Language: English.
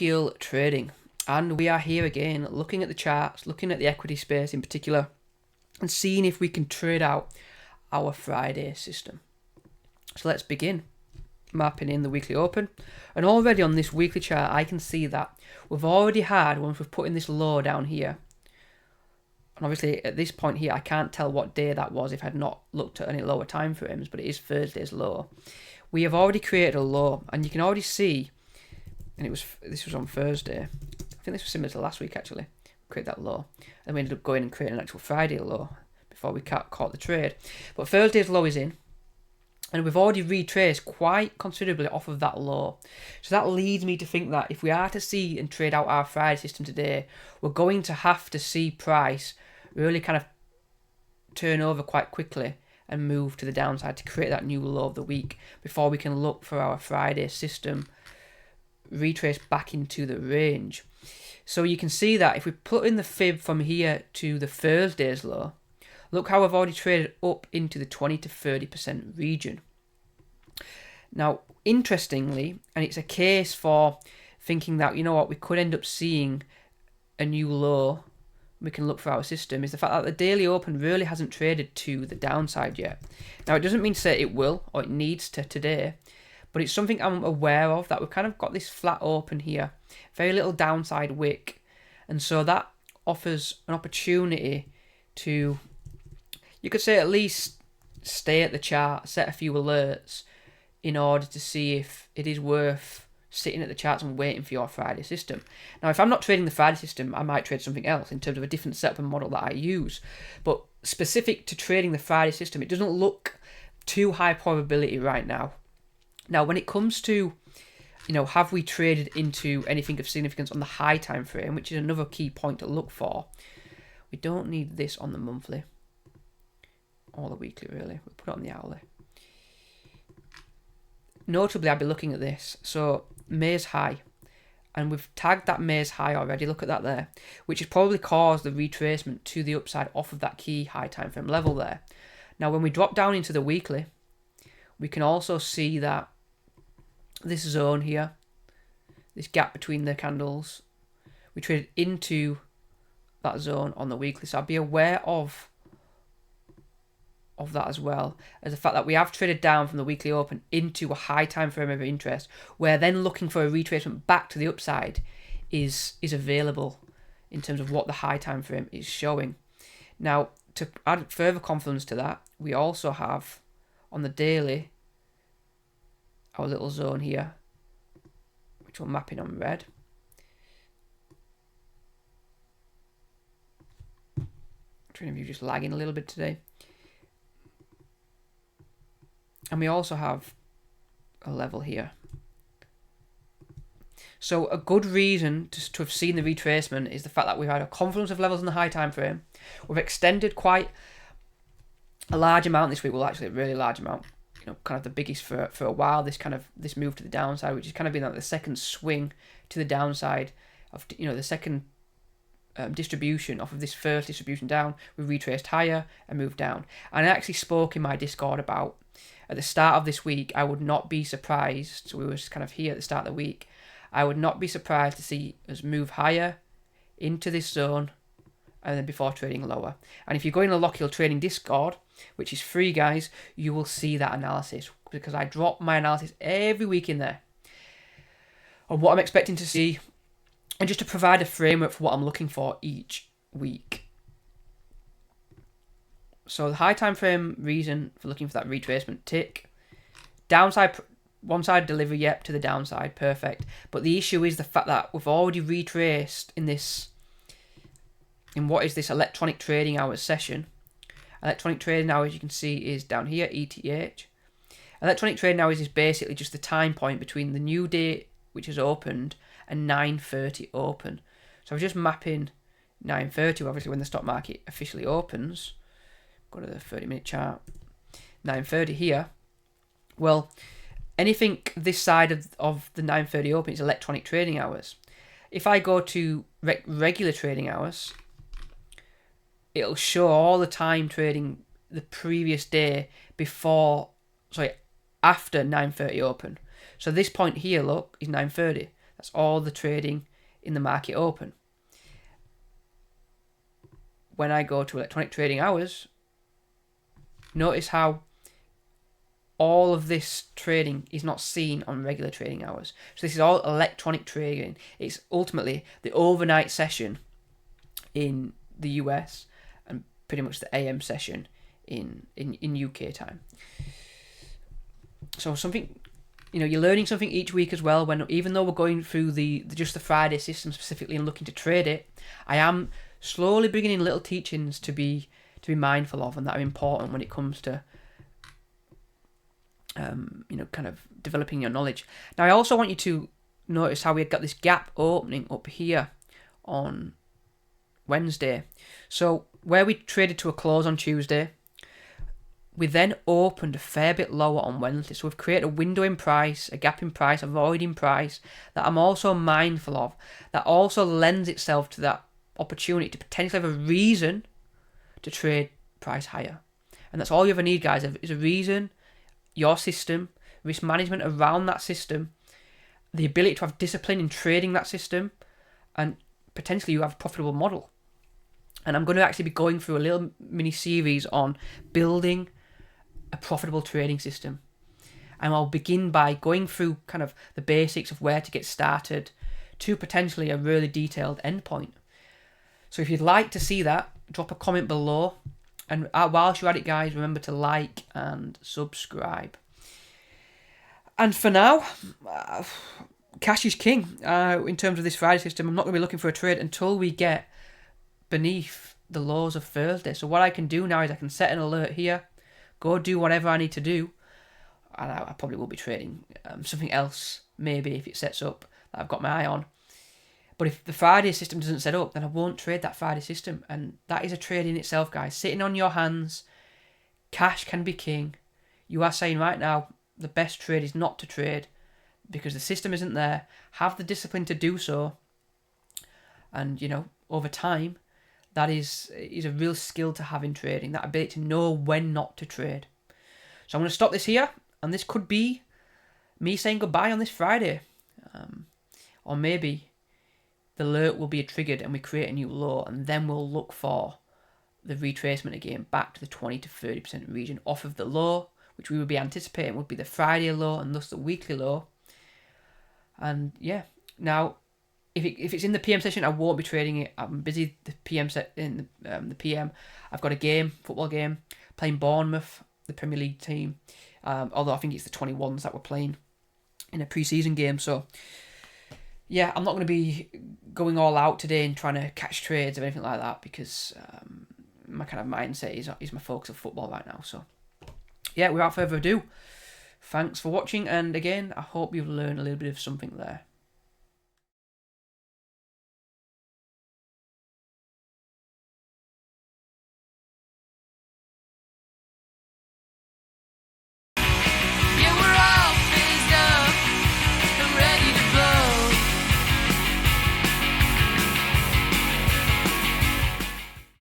lochiel trading, and we are here again looking at the charts, looking at the equity space in particular, and seeing if we can trade out our Friday system. So let's begin mapping in the weekly open, and already on this weekly chart I can see that we've already had, once we've put in this low down here, and obviously at this point here I can't tell what day that was if I had not looked at any lower time frames, but it is Thursday's low. We have already created a low, and you can already see, and this was on Thursday, I think this was similar to last week actually, create that low, and we ended up going and creating an actual Friday low before we caught the trade. But Thursday's low is in, and we've already retraced quite considerably off of that low. So that leads me to think that if we are to see and trade out our Friday system today, we're going to have to see price really kind of turn over quite quickly and move to the downside to create that new low of the week before we can look for our Friday system retrace back into the range. So you can see that if we put in the fib from here to the Thursday's low, look how I've already traded up into the 20 to 30% region. Now, interestingly, and it's a case for thinking that, you know what, we could end up seeing a new low, we can look for our system, is the fact that the daily open really hasn't traded to the downside yet. Now, it doesn't mean to say it will or it needs to today, but it's something I'm aware of, that we've kind of got this flat open here, very little downside wick, and so that offers an opportunity to, you could say, at least stay at the chart, set a few alerts in order to see if it is worth sitting at the charts and waiting for your Friday system. Now, if I'm not trading the Friday system, I might trade something else in terms of a different setup and model that I use. But specific to trading the Friday system, it doesn't look too high probability right now. Now, when it comes to, you know, have we traded into anything of significance on the high time frame, which is another key point to look for, we don't need this on the monthly or the weekly, really. We'll put it on the hourly. Notably, I'd be looking at this. So May's high, and we've tagged that May's high already. Look at that there, which has probably caused the retracement to the upside off of that key high time frame level there. Now, when we drop down into the weekly, we can also see that this zone here, this gap between the candles, we traded into that zone on the weekly. So I'd be aware of that, as well as the fact that we have traded down from the weekly open into a high time frame of interest, where then looking for a retracement back to the upside is available in terms of what the high time frame is showing. Now, to add further confidence to that, we also have on the daily our little zone here, which we'll map in on red. Trading view just lagging a little bit today. And we also have a level here. So a good reason to have seen the retracement is the fact that we've had a confluence of levels in the high time frame. We've extended quite a large amount this week. Well, actually a really large amount. You know, kind of the biggest for a while. This move to the downside, which has kind of been like the second swing to the downside of, you know, the second distribution off of this first distribution down. We retraced higher and moved down. And I actually spoke in my Discord about, at the start of this week, I would not be surprised, so we were kind of here at the start of the week, I would not be surprised to see us move higher into this zone and then before trading lower. And if you go in the Lochiel Trading Discord, which is free, guys, you will see that analysis, because I drop my analysis every week in there on what I'm expecting to see, and just to provide a framework for what I'm looking for each week. So the high time frame reason for looking for that retracement tick. Downside, one side delivery, yep, to the downside, perfect. But the issue is the fact that we've already retraced in what is this electronic trading hours session. Electronic trading hours, you can see, is down here, ETH. Electronic trading hours is basically just the time point between the new date, which is opened, and 9:30 open. So I'm just mapping 9:30, obviously when the stock market officially opens. Go to the 30-minute chart. 9:30 here. Well, anything this side of the 9:30 open is electronic trading hours. If I go to regular trading hours, it'll show all the time trading the previous day after 9:30 open. So this point here, look, is 9:30. That's all the trading in the market open. When I go to electronic trading hours, notice how all of this trading is not seen on regular trading hours. So this is all electronic trading. It's ultimately the overnight session in the US and pretty much the AM session in UK time. So something, you're learning something each week as well. When even though we're going through just the Friday system specifically and looking to trade it, I am slowly bringing in little teachings to be mindful of and that are important when it comes to kind of developing your knowledge. Now I also want you to notice how we got this gap opening up here on Wednesday. So where we traded to a close on Tuesday, we then opened a fair bit lower on Wednesday. So we've created a window in price, a gap in price, a void in price that I'm also mindful of. That also lends itself to that opportunity to potentially have a reason to trade price higher. And that's all you ever need, guys, is a reason, your system, risk management around that system, the ability to have discipline in trading that system, and potentially you have a profitable model. And I'm going to actually be going through a little mini series on building a profitable trading system. And I'll begin by going through kind of the basics of where to get started to potentially a really detailed endpoint. So if you'd like to see that, drop a comment below. And whilst you're at it, guys, remember to like and subscribe. And for now, cash is king in terms of this Friday system. I'm not going to be looking for a trade until we get beneath the lows of Thursday. So what I can do now is I can set an alert here, go do whatever I need to do, and I probably will be trading something else, maybe if it sets up that I've got my eye on. But if the Friday system doesn't set up, then I won't trade that Friday system. And that is a trade in itself, guys. Sitting on your hands, cash can be king. You are saying right now, the best trade is not to trade because the system isn't there. Have the discipline to do so. And, over time, that is a real skill to have in trading, that ability to know when not to trade. So I'm going to stop this here. And this could be me saying goodbye on this Friday. Or maybe the alert will be triggered and we create a new low, and then we'll look for the retracement again back to the 20 to 30% region off of the low, which we would be anticipating would be the Friday low and thus the weekly low. And yeah, now if it's in the PM session, I won't be trading it. I'm busy the PM in the PM. I've got a football game, playing Bournemouth, the Premier League team. Although I think it's the 21s that we're playing in a pre-season game. So yeah, I'm not going to be going all out today and trying to catch trades or anything like that because my kind of mindset is my focus of football right now. So yeah, without further ado, thanks for watching, and again, I hope you've learned a little bit of something there.